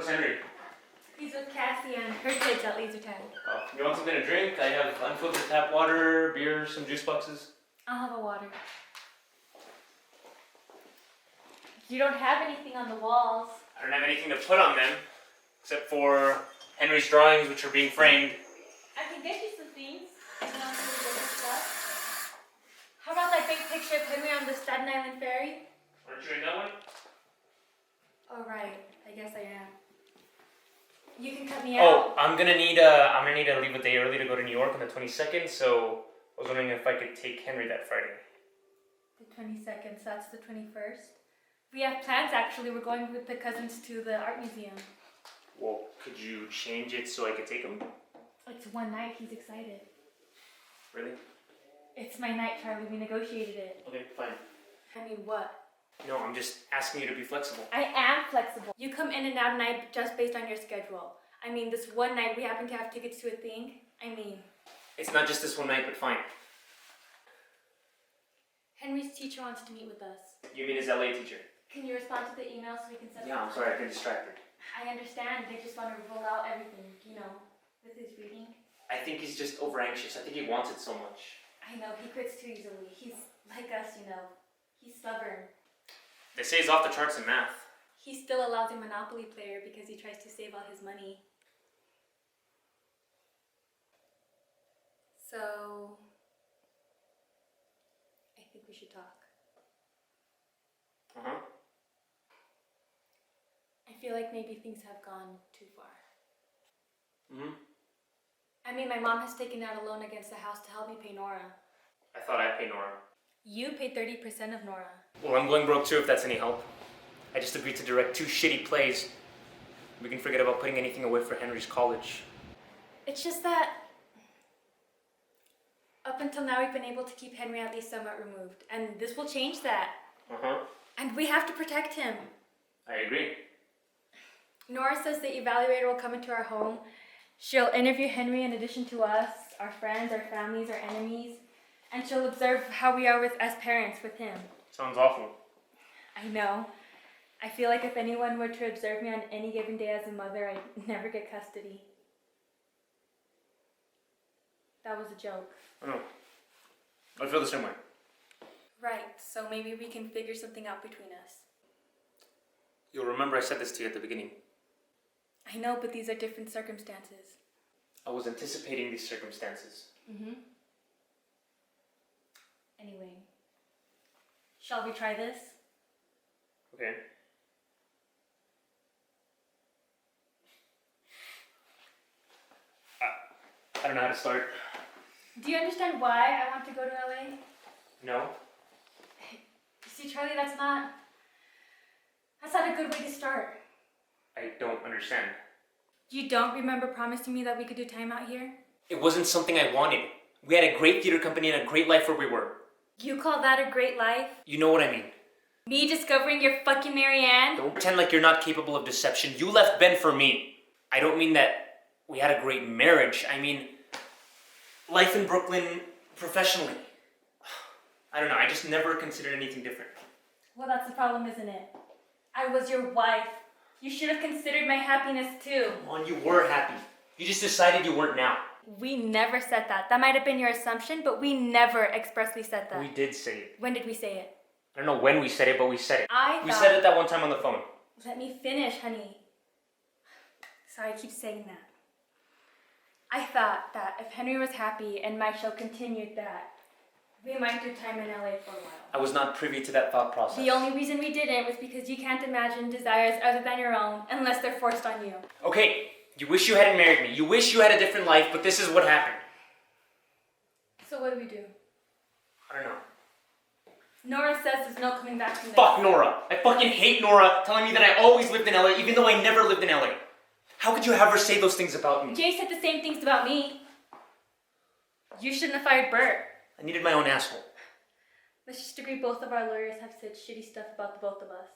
Where's Henry? He's with Cassie and her kids at laser tag. Oh, you want something to drink? I have unfiltered tap water, beer, some juice boxes. I'll have a water. You don't have anything on the walls. I don't have anything to put on them, except for Henry's drawings, which are being framed. I can get you some things. You know, some different stuff. How about that big picture of Henry on the Staten Island ferry? Aren't you in that one? Oh right, I guess I am. You can cut me out. Oh, I'm gonna need to leave a day early to go to New York on the 22nd. So I was wondering if I could take Henry that Friday. The 22nd, so that's the 21st. We have plans actually. We're going with the cousins to the art museum. Well, could you change it so I could take him? It's one night. He's excited. Really? It's my night, Charlie. We negotiated it. Okay, fine. I mean, what? No, I'm just asking you to be flexible. I am flexible. You come in and out at night just based on your schedule. I mean, this one night we happen to have tickets to a thing. I mean... It's not just this one night, but fine. Henry's teacher wants to meet with us. You mean his LA teacher? Can you respond to the email so we can set Yeah, I'm sorry, I've been distracted. I understand. They just want to roll out everything, you know, with his reading. I think he's just over anxious. I think he wants it so much. I know, he quits too easily. He's like us, you know. He's stubborn. They say he's off the charts in math. He's still a lousy Monopoly player because he tries to save all his money. So, I think we should talk. Uh-huh. I feel like maybe things have gone too far. Mm-hmm. I mean, my mom has taken out a loan against the house to help me pay Nora. I thought I'd pay Nora. You paid 30% of Nora. Well, I'm going broke too, if that's any help. I just agreed to direct 2 shitty plays. We can forget about putting anything away for Henry's college. It's just that up until now we've been able to keep Henry at least somewhat removed. And this will change that. Uh-huh. And we have to protect him. I agree. Nora says the evaluator will come into our home. She'll interview Henry in addition to us, our friends, our families, our enemies. And she'll observe how we are as parents with him. Sounds awful. I know. I feel like if anyone were to observe me on any given day as a mother, I'd never get custody. That was a joke. I know. I feel the same way. Right, so maybe we can figure something out between us. You'll remember I said this to you at the beginning. I know, but these are different circumstances. I was anticipating these circumstances. Mm-hmm. Anyway, shall we try this? Okay. I don't know how to start. Do you understand why I want to go to LA? No? See, Charlie, that's not a good way to start. I don't understand. You don't remember promising me that we could do time out here? It wasn't something I wanted. We had a great theater company and a great life where we were. You call that a great life? You know what I mean. Me discovering you're fucking Marianne? Don't pretend like you're not capable of deception. You left Ben for me. I don't mean that we had a great marriage. I mean, life in Brooklyn professionally. I don't know, I just never considered anything different. Well, that's the problem, isn't it? I was your wife. You should have considered my happiness too. Come on, you were happy. You just decided you weren't now. We never said that. That might have been your assumption, but we never expressly said that. We did say it. When did we say it? I don't know when we said it, but we said it. We thought... said it that one time on the phone. Let me finish, honey. Sorry, I keep saying that. I thought that if Henry was happy and my show continued that, we might do time in LA for a while. I was not privy to that thought process. The only reason we didn't was because you can't imagine desires other than your own unless they're forced on you. Okay, you wish you hadn't married me. You wish you had a different life, but this is what happened. So what do we do? I don't know. Nora says there's no coming back from this. Fuck Nora. I fucking hate Nora telling me that I always lived in LA, even though I never lived in LA. How could you have her say those things about me? Jay said the same things about me. You shouldn't have fired Bert. I needed my own asshole. Let's just agree both of our lawyers have said shitty stuff about the both of us.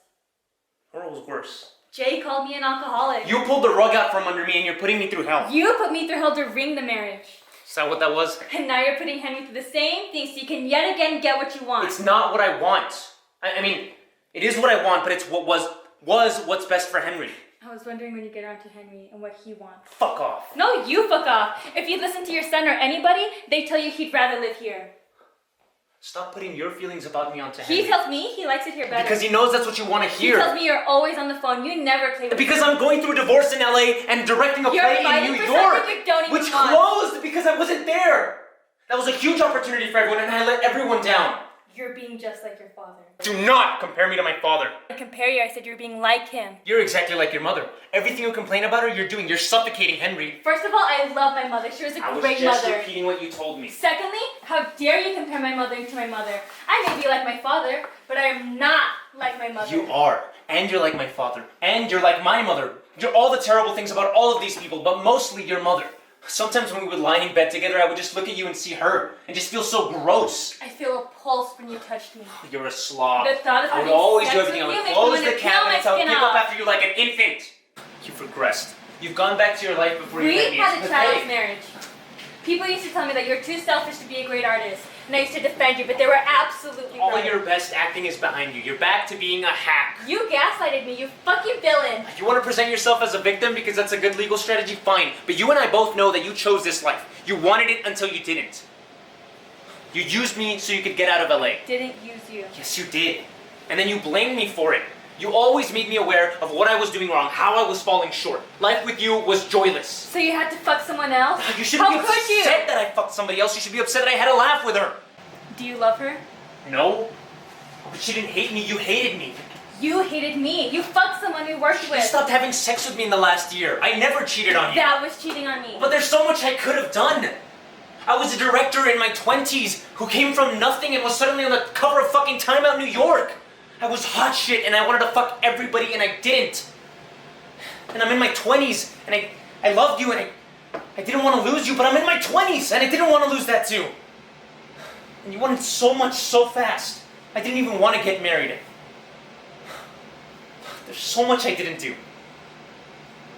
Nora was worse. Jay called me an alcoholic. You pulled the rug out from under me and you're putting me through hell. You put me through hell to ring the marriage. Is that what that was? And now you're putting Henry through the same thing so you can yet again get what you want. It's not what I want. I mean, it is what I want, but it's what was what's best for Henry. I was wondering when you get around to Henry and what he wants. Fuck off. No, you fuck off. If you listen to your son or anybody, they tell you he'd rather live here. Stop putting your feelings about me onto Henry. He tells me he likes it here better. Because he knows that's what you want to hear. He tells me you're always on the phone. You never play with Because I'm going through a divorce in LA and directing a play in New York, which closed because I wasn't there. That was a huge opportunity for everyone and I let everyone down. You're being just like your father. Do not compare me to my father. I compare you, I said you're being like him. You're exactly like your mother. Everything you complain about her, you're doing. You're suffocating Henry. First of all, I love my mother. She was a great mother. I was just repeating what you told me. Secondly, how dare you compare my mother to my mother? I may be like my father, but I am not like my mother. You are. And you're like my father. And you're like my mother. You're all the terrible things about all of these people, but mostly your mother. Sometimes when we would lie in bed together, I would just look at you and see her, and just feel so gross. I feel a pulse when you touched me. You're a slob. The thought of I would always do everything. I you would makes close me the wanna peel cabinets. my I would skin pick up off. after you like an infant. You've regressed. You've gone back to your life before you met me. We had It's a child's pathetic. marriage. People used to tell me that you're too selfish to be a great artist, and I used to defend you, but they were absolutely All right. your best acting is behind you. You're back to being a hack. You gaslighted me, you fucking villain. You want to present yourself as a victim because that's a good legal strategy? Fine. But you and I both know that you chose this life. You wanted it until you didn't. You used me so you could get out of LA. Didn't use you. Yes, you did. And then you blamed me for it. You always made me aware of what I was doing wrong, how I was falling short. Life with you was joyless. So you had to fuck someone else? You shouldn't be How could you? upset that I fucked somebody else. You should be upset that I had a laugh with her. Do you love her? No. But she didn't hate me. You hated me. You hated me. You fucked someone we worked You with. stopped having sex with me in the last year. I never cheated on you. That was cheating on me. But there's so much I could have done. I was a director in my 20s who came from nothing and was suddenly on the cover of fucking Time Out New York. I was hot shit and I wanted to fuck everybody and I didn't. And I'm in my 20s and I loved you and I didn't want to lose you, but I'm in my 20s and I didn't want to lose that too. And you wanted so much so fast. I didn't even want to get married. There's so much I didn't do.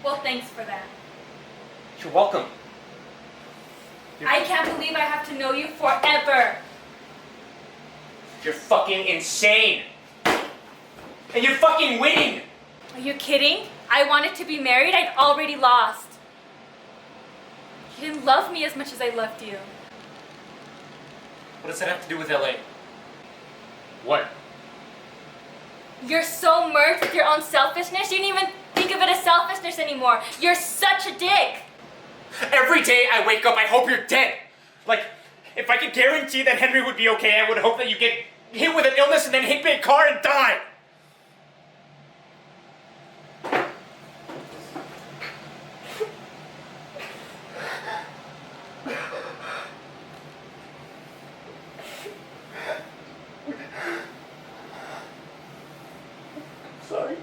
Well, thanks for that. You're welcome. I can't believe I have to know you forever. You're fucking insane. And you're fucking winning. Are you kidding? I wanted to be married. I'd already lost. You didn't love me as much as I loved you. What does that have to do with LA? What? You're so merged with your own selfishness, you didn't even think of it as selfishness anymore. You're such a dick. Every day I wake up, I hope you're dead. Like, if I could guarantee that Henry would be okay, I would hope that you get hit with an illness and then hit by a car and die. Sorry.